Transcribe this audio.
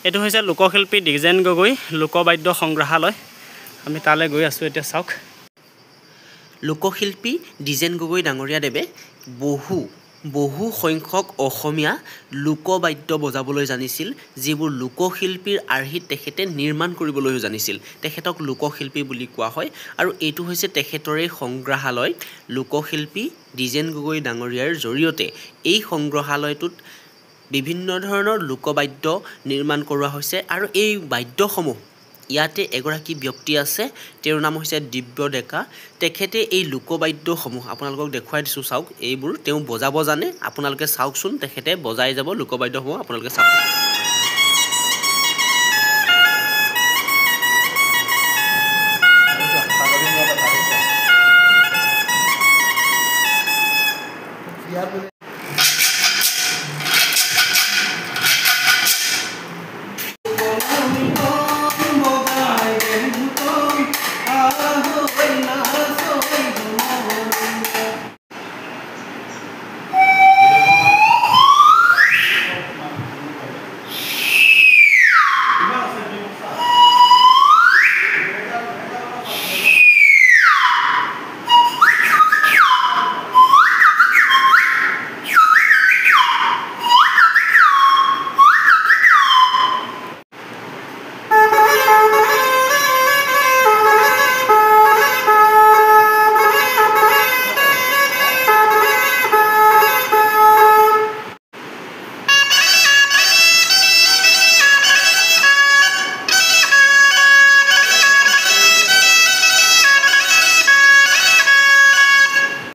এইটো হৈছে লোকশিল্পী দ্বিজেন গগৈ লোকবাদ্য সংগ্ৰহালয় আমি তালৈ গৈ আছোঁ এতিয়া চাওক লোকশিল্পী দ্বিজেন গগৈ ডাঙৰীয়াদেৱে বহু সংখ্যক অসমীয়া লোকবাদ্য বজাবলৈ জানিছিল যিবোৰ লোকশিল্পীৰ আৰ্হিত তেখেতে নিৰ্মাণ কৰিবলৈও জানিছিল তেখেতক লোকশিল্পী বুলি কোৱা হয় আৰু এইটো হৈছে তেখেতৰে সংগ্ৰহালয় লোকশিল্পী দ্বিজেন গগৈ ডাঙৰীয়াৰ জৰিয়তে এই সংগ্ৰহালয়টোত বিভিন্ন ধৰণৰ লোকবাদ্য নিৰ্মাণ কৰোৱা হৈছে আৰু এই বাদ্যসমূহ ইয়াতে এগৰাকী ব্যক্তি আছে তেওঁৰ নাম হৈছে দিব্য ডেকা তেখেতে এই লোকবাদ্যসমূহ আপোনালোকক দেখুৱাই দিছোঁ চাওক এইবোৰ তেওঁ বজাব জানে আপোনালোকে চাওকচোন তেখেতে বজাই যাব লোকবাদ্যসমূহ আপোনালোকে চাওক